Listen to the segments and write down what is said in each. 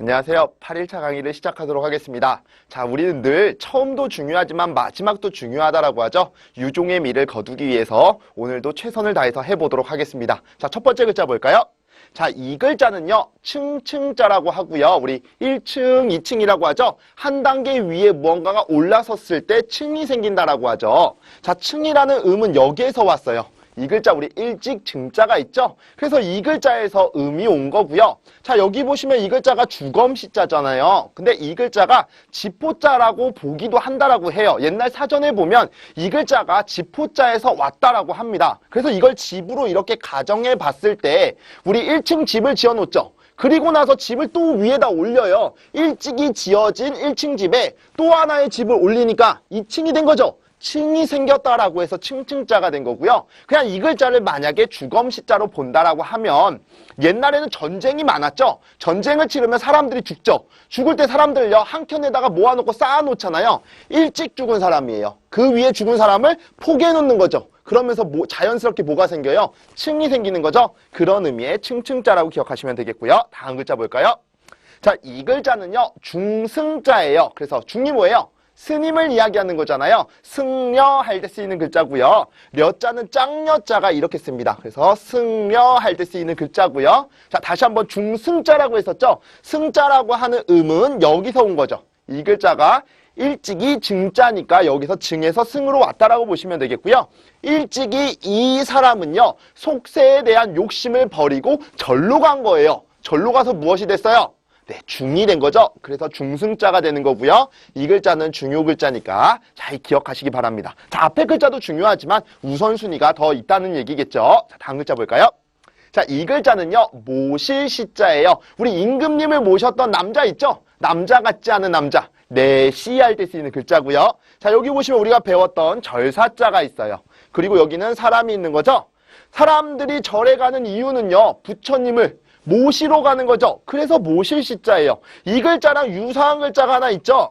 안녕하세요. 8일차 강의를 시작하도록 하겠습니다. 자, 우리는 늘 처음도 중요하지만 마지막도 중요하다라고 하죠. 유종의 미를 거두기 위해서 오늘도 최선을 다해서 해보도록 하겠습니다. 자, 첫 번째 글자 볼까요? 자, 이 글자는요, 층층자라고 하고요. 우리 1층, 2층이라고 하죠. 한 단계 위에 무언가가 올라섰을 때 층이 생긴다라고 하죠. 자, 층이라는 음은 여기에서 왔어요. 이 글자 우리 일찍 증자가 있죠? 그래서 이 글자에서 음이 온 거고요. 자, 여기 보시면 이 글자가 주검시자잖아요. 근데 이 글자가 지포자라고 보기도 한다라고 해요. 옛날 사전에 보면 이 글자가 지포자에서 왔다라고 합니다. 그래서 이걸 집으로 이렇게 가정해 봤을 때 우리 1층 집을 지어 놓죠. 그리고 나서 집을 또 위에다 올려요. 일찍이 지어진 1층 집에 또 하나의 집을 올리니까 2층이 된 거죠. 층이 생겼다라고 해서 층층자가 된 거고요. 그냥 이 글자를 만약에 주검시자로 본다라고 하면 옛날에는 전쟁이 많았죠. 전쟁을 치르면 사람들이 죽죠. 죽을 때 사람들요 한 켠에다가 모아놓고 쌓아놓잖아요. 일찍 죽은 사람이에요. 그 위에 죽은 사람을 포개놓는 거죠. 그러면서 자연스럽게 뭐가 생겨요? 층이 생기는 거죠. 그런 의미의 층층자라고 기억하시면 되겠고요. 다음 글자 볼까요? 자, 이 글자는요 중승자예요. 그래서 중이 뭐예요? 스님을 이야기하는 거잖아요. 승려 할 때 쓰이는 글자고요. 려자는 짱려자가 이렇게 씁니다. 그래서 승려 할 때 쓰이는 글자고요. 자, 다시 한번 중승자라고 했었죠. 승자라고 하는 음은 여기서 온 거죠. 이 글자가 일찍이 증자니까 여기서 증에서 승으로 왔다라고 보시면 되겠고요. 일찍이 이 사람은요. 속세에 대한 욕심을 버리고 절로 간 거예요. 절로 가서 무엇이 됐어요? 네, 중이 된 거죠. 그래서 중승자가 되는 거고요. 이 글자는 중요 글자니까 잘 기억하시기 바랍니다. 자, 앞에 글자도 중요하지만 우선순위가 더 있다는 얘기겠죠. 자, 다음 글자 볼까요? 자, 이 글자는요. 모실 시자예요. 우리 임금님을 모셨던 남자 있죠? 남자 같지 않은 남자. 내시 할 때 쓰이는 글자고요. 자, 여기 보시면 우리가 배웠던 절사자가 있어요. 그리고 여기는 사람이 있는 거죠. 사람들이 절에 가는 이유는요. 부처님을 모시러 가는 거죠. 그래서 모실 시자예요. 이 글자랑 유사한 글자가 하나 있죠.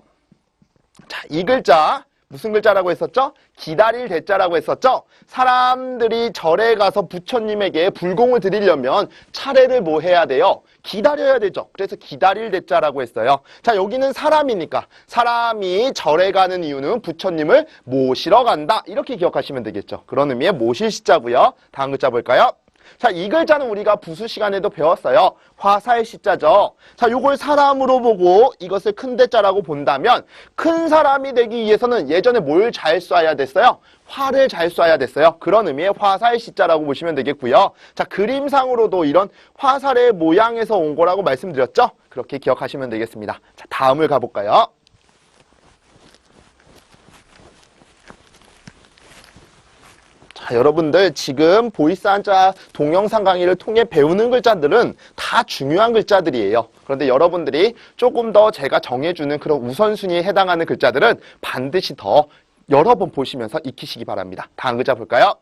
자, 이 글자 무슨 글자라고 했었죠? 기다릴 대자라고 했었죠. 사람들이 절에 가서 부처님에게 불공을 드리려면 차례를 뭐 해야 돼요? 기다려야 되죠. 그래서 기다릴 대자라고 했어요. 자, 여기는 사람이니까 사람이 절에 가는 이유는 부처님을 모시러 간다. 이렇게 기억하시면 되겠죠. 그런 의미의 모실 시자고요. 다음 글자 볼까요? 자, 이 글자는 우리가 부수 시간에도 배웠어요. 화살 시자죠. 자, 요걸 사람으로 보고 이것을 큰 대자라고 본다면 큰 사람이 되기 위해서는 예전에 뭘 잘 쏴야 됐어요? 활을 잘 쏴야 됐어요. 그런 의미의 화살 시자라고 보시면 되겠고요. 자, 그림상으로도 이런 화살의 모양에서 온 거라고 말씀드렸죠? 그렇게 기억하시면 되겠습니다. 자, 다음을 가볼까요? 자, 여러분들 지금 보이스 한자 동영상 강의를 통해 배우는 글자들은 다 중요한 글자들이에요. 그런데 여러분들이 조금 더 제가 정해주는 그런 우선순위에 해당하는 글자들은 반드시 더 여러 번 보시면서 익히시기 바랍니다. 다음 글자 볼까요?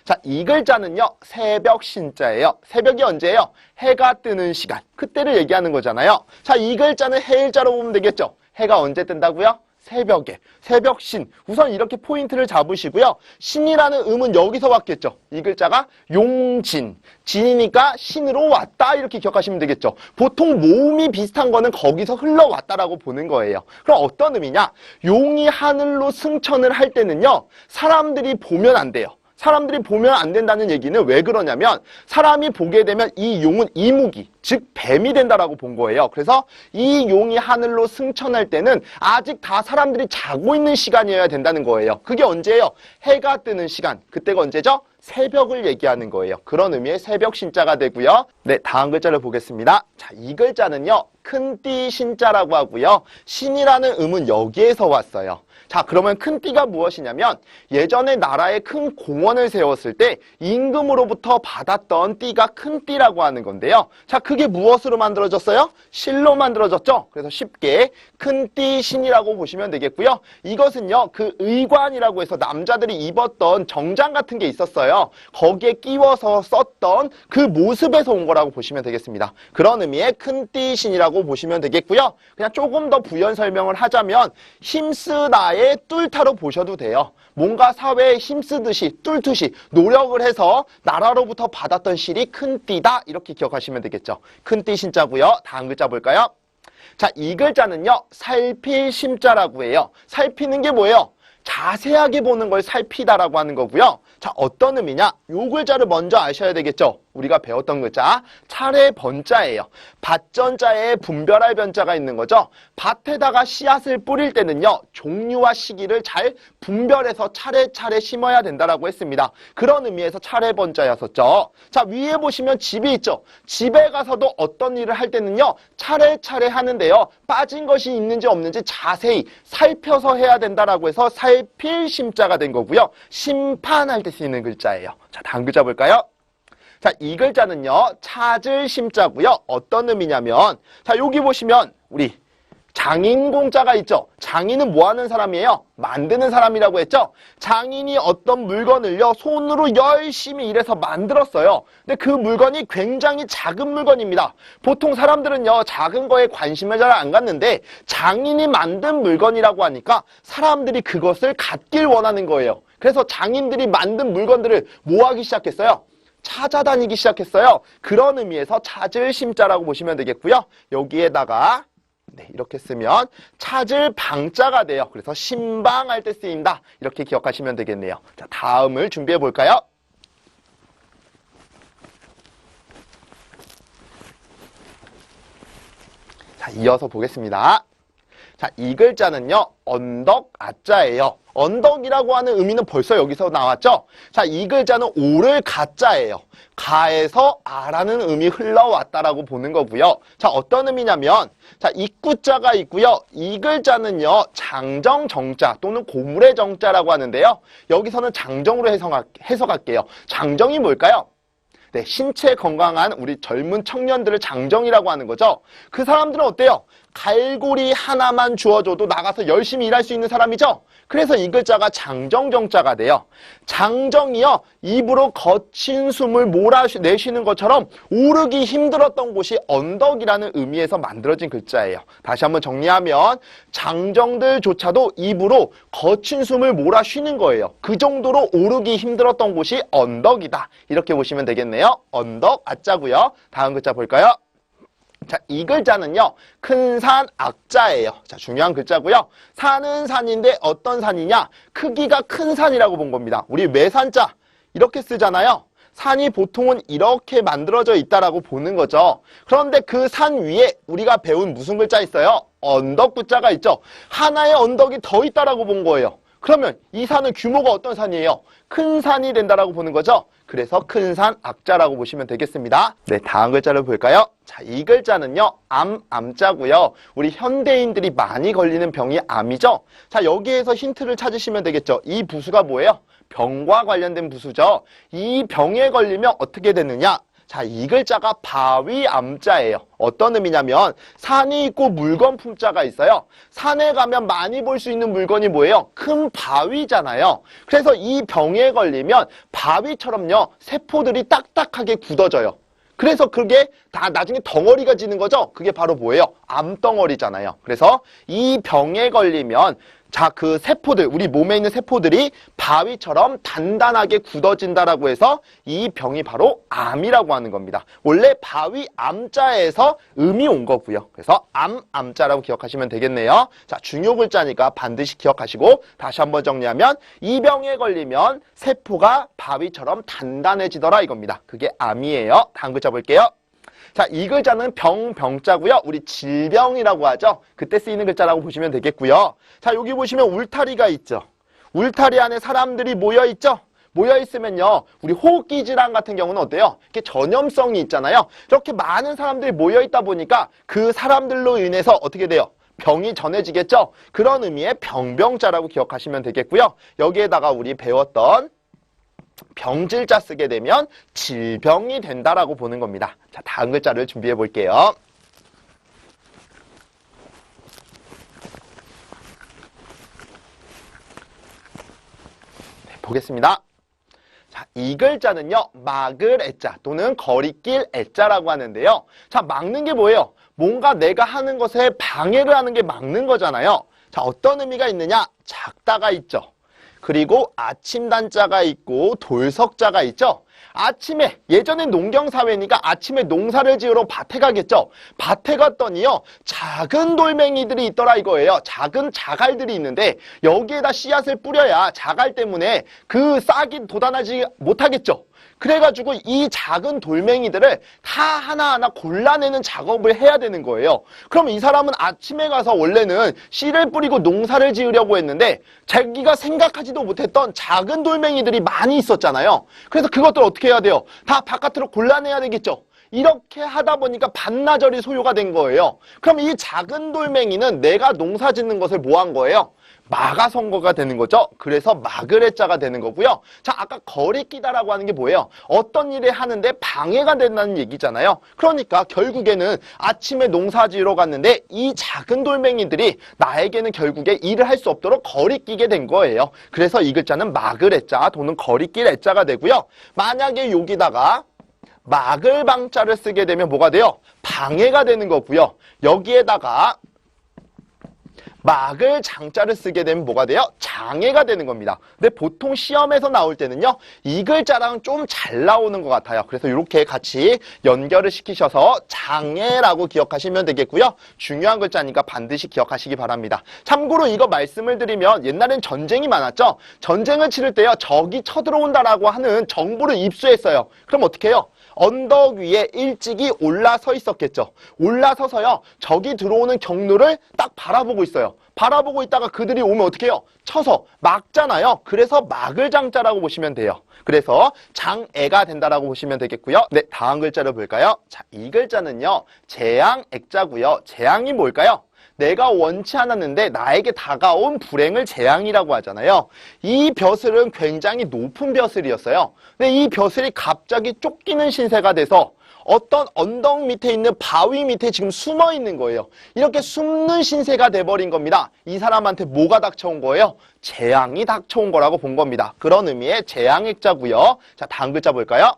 자, 이 글자는요. 새벽 신자예요. 새벽이 언제예요? 해가 뜨는 시간. 그때를 얘기하는 거잖아요. 자, 이 글자는 해일자로 보면 되겠죠. 해가 언제 뜬다고요? 새벽에. 새벽신. 우선 이렇게 포인트를 잡으시고요. 신이라는 음은 여기서 왔겠죠. 이 글자가 용진. 진이니까 신으로 왔다. 이렇게 기억하시면 되겠죠. 보통 모음이 비슷한 거는 거기서 흘러왔다라고 보는 거예요. 그럼 어떤 의미냐? 용이 하늘로 승천을 할 때는요. 사람들이 보면 안 돼요. 사람들이 보면 안 된다는 얘기는 왜 그러냐면 사람이 보게 되면 이 용은 이무기, 즉 뱀이 된다라고 본 거예요. 그래서 이 용이 하늘로 승천할 때는 아직 다 사람들이 자고 있는 시간이어야 된다는 거예요. 그게 언제예요? 해가 뜨는 시간. 그때가 언제죠? 새벽을 얘기하는 거예요. 그런 의미의 새벽 신자가 되고요. 네, 다음 글자를 보겠습니다. 자, 이 글자는요. 큰띠 신자라고 하고요. 신이라는 음은 여기에서 왔어요. 자, 그러면 큰 띠가 무엇이냐면 예전에 나라에 큰 공원을 세웠을 때 임금으로부터 받았던 띠가 큰 띠라고 하는 건데요. 자, 그게 무엇으로 만들어졌어요? 실로 만들어졌죠. 그래서 쉽게 큰 띠 신이라고 보시면 되겠고요. 이것은요, 그 의관이라고 해서 남자들이 입었던 정장 같은 게 있었어요. 거기에 끼워서 썼던 그 모습에서 온 거라고 보시면 되겠습니다. 그런 의미의 큰 띠 신이라고 보시면 되겠고요. 그냥 조금 더 부연 설명을 하자면 힘쓰다의 뚫타로 보셔도 돼요. 뭔가 사회에 힘쓰듯이 뚫듯이 노력을 해서 나라로부터 받았던 실이 큰 띠다. 이렇게 기억하시면 되겠죠. 큰 띠 신자고요. 다음 글자 볼까요? 자, 이 글자는요, 살필 심자라고 해요. 살피는 게 뭐예요? 자세하게 보는 걸 살피다라고 하는 거고요. 자, 어떤 의미냐? 요 글자를 먼저 아셔야 되겠죠? 우리가 배웠던 글자, 차례 번자예요. 밭전자에 분별할 변자가 있는 거죠. 밭에다가 씨앗을 뿌릴 때는요, 종류와 시기를 잘 분별해서 차례차례 심어야 된다라고 했습니다. 그런 의미에서 차례 번자였었죠. 자, 위에 보시면 집이 있죠. 집에 가서도 어떤 일을 할 때는요, 차례차례 하는데요, 빠진 것이 있는지 없는지 자세히 살펴서 해야 된다라고 해서 살필 심자가 된 거고요. 심판할 때 쓰이는 글자예요. 자, 다음 글자 볼까요? 자, 이 글자는요, 찾을 심자고요. 어떤 의미냐면, 자, 여기 보시면 우리 장인공자가 있죠. 장인은 뭐 하는 사람이에요? 만드는 사람이라고 했죠. 장인이 어떤 물건을요, 손으로 열심히 일해서 만들었어요. 근데 그 물건이 굉장히 작은 물건입니다. 보통 사람들은요, 작은 거에 관심을 잘 안 갖는데 장인이 만든 물건이라고 하니까 사람들이 그것을 갖길 원하는 거예요. 그래서 장인들이 만든 물건들을 뭐 하기 시작했어요? 찾아다니기 시작했어요. 그런 의미에서 찾을 심자라고 보시면 되겠고요. 여기에다가 이렇게 쓰면 찾을 방자가 돼요. 그래서 신방할 때 쓰인다. 이렇게 기억하시면 되겠네요. 자, 다음을 준비해 볼까요? 자, 이어서 보겠습니다. 자, 이 글자는요, 언덕 아자예요. 언덕이라고 하는 의미는 벌써 여기서 나왔죠? 자, 이 글자는 오를 가자예요. 가에서 아라는 의미 흘러왔다라고 보는 거고요. 자, 어떤 의미냐면, 자, 입구자가 있고요. 이 글자는요, 장정 정자 또는 고물의 정자라고 하는데요. 여기서는 장정으로 해석할게요. 장정이 뭘까요? 네, 신체 건강한 우리 젊은 청년들을 장정이라고 하는 거죠. 그 사람들은 어때요? 갈고리 하나만 주어줘도 나가서 열심히 일할 수 있는 사람이죠. 그래서 이 글자가 장정정자가 돼요. 장정이요, 입으로 거친 숨을 몰아내쉬는 것처럼 오르기 힘들었던 곳이 언덕이라는 의미에서 만들어진 글자예요. 다시 한번 정리하면 장정들조차도 입으로 거친 숨을 몰아쉬는 거예요. 그 정도로 오르기 힘들었던 곳이 언덕이다. 이렇게 보시면 되겠네요. 언덕 아자고요. 다음 글자 볼까요? 자, 이 글자는요, 큰 산 악자예요. 자, 중요한 글자고요. 산은 산인데 어떤 산이냐? 크기가 큰 산이라고 본 겁니다. 우리 외산자 이렇게 쓰잖아요. 산이 보통은 이렇게 만들어져 있다라고 보는 거죠. 그런데 그 산 위에 우리가 배운 무슨 글자 있어요? 언덕 구자가 있죠. 하나의 언덕이 더 있다라고 본 거예요. 그러면 이 산은 규모가 어떤 산이에요? 큰 산이 된다라고 보는 거죠. 그래서 큰 산 악자라고 보시면 되겠습니다. 네, 다음 글자를 볼까요? 자, 이 글자는요, 암자고요. 우리 현대인들이 많이 걸리는 병이 암이죠. 자, 여기에서 힌트를 찾으시면 되겠죠. 이 부수가 뭐예요? 병과 관련된 부수죠. 이 병에 걸리면 어떻게 되느냐? 자, 이 글자가 바위암자예요. 어떤 의미냐면 산이 있고 물건 품자가 있어요. 산에 가면 많이 볼 수 있는 물건이 뭐예요? 큰 바위잖아요. 그래서 이 병에 걸리면 바위처럼요, 세포들이 딱딱하게 굳어져요. 그래서 그게 다 나중에 덩어리가 지는 거죠. 그게 바로 뭐예요? 암덩어리잖아요. 그래서 이 병에 걸리면 자, 그 세포들, 우리 몸에 있는 세포들이 바위처럼 단단하게 굳어진다라고 해서 이 병이 바로 암이라고 하는 겁니다. 원래 바위 암자에서 음이 온 거고요. 그래서 암자라고 기억하시면 되겠네요. 자, 중요 글자니까 반드시 기억하시고 다시 한번 정리하면 이 병에 걸리면 세포가 바위처럼 단단해지더라 이겁니다. 그게 암이에요. 다음 글자 볼게요. 자, 이 글자는 병자고요. 우리 질병이라고 하죠. 그때 쓰이는 글자라고 보시면 되겠고요. 자, 여기 보시면 울타리가 있죠. 울타리 안에 사람들이 모여 있죠. 모여 있으면요, 우리 호흡기 질환 같은 경우는 어때요? 이렇게 전염성이 있잖아요. 이렇게 많은 사람들이 모여 있다 보니까 그 사람들로 인해서 어떻게 돼요? 병이 전해지겠죠. 그런 의미의 병자라고 기억하시면 되겠고요. 여기에다가 우리 배웠던 병질자 쓰게 되면 질병이 된다라고 보는 겁니다. 자, 다음 글자를 준비해 볼게요. 네, 보겠습니다. 자, 이 글자는요, 막을 애자 또는 거리낄 애자라고 하는데요. 자, 막는 게 뭐예요? 뭔가 내가 하는 것에 방해를 하는 게 막는 거잖아요. 자, 어떤 의미가 있느냐? 작다가 있죠. 그리고 아침단자가 있고 돌석자가 있죠. 아침에, 예전엔 농경사회니까 아침에 농사를 지으러 밭에 가겠죠. 밭에 갔더니요, 작은 돌멩이들이 있더라 이거예요. 작은 자갈들이 있는데 여기에다 씨앗을 뿌려야 자갈 때문에 그 싹이 돋아나지 못하겠죠. 그래가지고 이 작은 돌멩이들을 다 하나하나 골라내는 작업을 해야 되는 거예요. 그럼 이 사람은 아침에 가서 원래는 씨를 뿌리고 농사를 지으려고 했는데 자기가 생각하지도 못했던 작은 돌멩이들이 많이 있었잖아요. 그래서 그것들 어떻게 해야 돼요? 다 바깥으로 골라내야 되겠죠. 이렇게 하다 보니까 반나절이 소요가 된 거예요. 그럼 이 작은 돌멩이는 내가 농사 짓는 것을 뭐 한 거예요? 막아선 거가 되는 거죠. 그래서 막을 해자가 되는 거고요. 자, 아까 거리끼다라고 하는 게 뭐예요? 어떤 일을 하는데 방해가 된다는 얘기잖아요. 그러니까 결국에는 아침에 농사 지으러 갔는데 이 작은 돌멩이들이 나에게는 결국에 일을 할 수 없도록 거리끼게 된 거예요. 그래서 이 글자는 막을 해자 또는 거리낄 해자가 되고요. 만약에 여기다가 막을 방자를 쓰게 되면 뭐가 돼요? 방해가 되는 거고요. 여기에다가 막을 장자를 쓰게 되면 뭐가 돼요? 장애가 되는 겁니다. 근데 보통 시험에서 나올 때는요, 이 글자랑 좀 잘 나오는 것 같아요. 그래서 이렇게 같이 연결을 시키셔서 장애라고 기억하시면 되겠고요. 중요한 글자니까 반드시 기억하시기 바랍니다. 참고로 이거 말씀을 드리면 옛날엔 전쟁이 많았죠? 전쟁을 치를 때요, 적이 쳐들어온다라고 하는 정보를 입수했어요. 그럼 어떻게 해요? 언덕 위에 일찍이 올라서 있었겠죠. 올라서서요, 적이 들어오는 경로를 딱 바라보고 있어요. 바라보고 있다가 그들이 오면 어떻게 해요? 쳐서 막잖아요. 그래서 막을 장자라고 보시면 돼요. 그래서 장애가 된다라고 보시면 되겠고요. 네, 다음 글자를 볼까요? 자, 이 글자는요, 재앙액자고요. 재앙이 뭘까요? 내가 원치 않았는데 나에게 다가온 불행을 재앙이라고 하잖아요. 이 벼슬은 굉장히 높은 벼슬이었어요. 근데 이 벼슬이 갑자기 쫓기는 신세가 돼서 어떤 언덕 밑에 있는 바위 밑에 지금 숨어 있는 거예요. 이렇게 숨는 신세가 돼버린 겁니다. 이 사람한테 뭐가 닥쳐온 거예요? 재앙이 닥쳐온 거라고 본 겁니다. 그런 의미의 재앙액자고요. 자, 다음 글자 볼까요?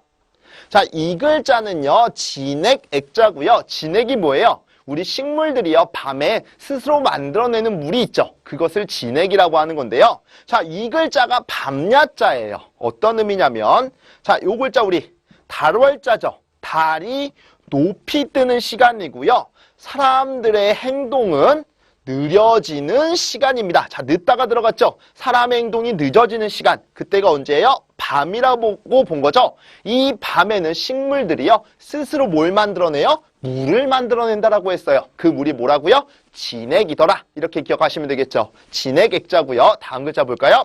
자, 이 글자는요, 진액액자고요. 진액이 뭐예요? 우리 식물들이요, 밤에 스스로 만들어내는 물이 있죠. 그것을 진액이라고 하는 건데요. 자, 이 글자가 밤야자예요. 어떤 의미냐면, 자, 요 글자 우리 달월자죠. 달이 높이 뜨는 시간이고요. 사람들의 행동은 느려지는 시간입니다. 자, 늦다가 들어갔죠? 사람의 행동이 늦어지는 시간. 그때가 언제예요? 밤이라고 본 거죠? 이 밤에는 식물들이요, 스스로 뭘 만들어내요? 물을 만들어낸다라고 했어요. 그 물이 뭐라고요? 진액이더라. 이렇게 기억하시면 되겠죠? 진액액자고요. 다음 글자 볼까요?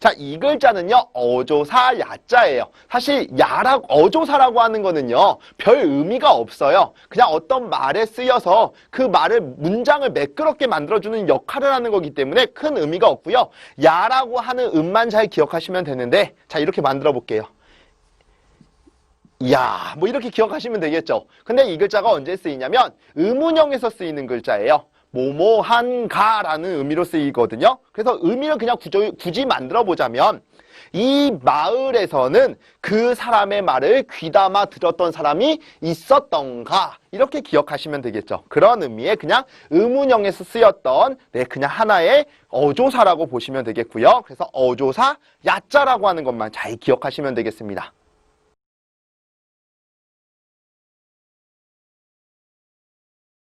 자, 이 글자는요, 어조사 야자예요. 사실 어조사라고 하는 거는요, 별 의미가 없어요. 그냥 어떤 말에 쓰여서 그 말을, 문장을 매끄럽게 만들어주는 역할을 하는 거기 때문에 큰 의미가 없고요. 야라고 하는 음만 잘 기억하시면 되는데, 자, 이렇게 만들어 볼게요. 야, 뭐 이렇게 기억하시면 되겠죠. 근데 이 글자가 언제 쓰이냐면 의문형에서 쓰이는 글자예요. 뭐뭐한가라는 의미로 쓰이거든요. 그래서 의미를 그냥 굳이 만들어 보자면, 이 마을에서는 그 사람의 말을 귀담아 들었던 사람이 있었던가, 이렇게 기억하시면 되겠죠. 그런 의미의 그냥 의문형에서 쓰였던, 네, 그냥 하나의 어조사라고 보시면 되겠고요. 그래서 어조사 야자라고 하는 것만 잘 기억하시면 되겠습니다.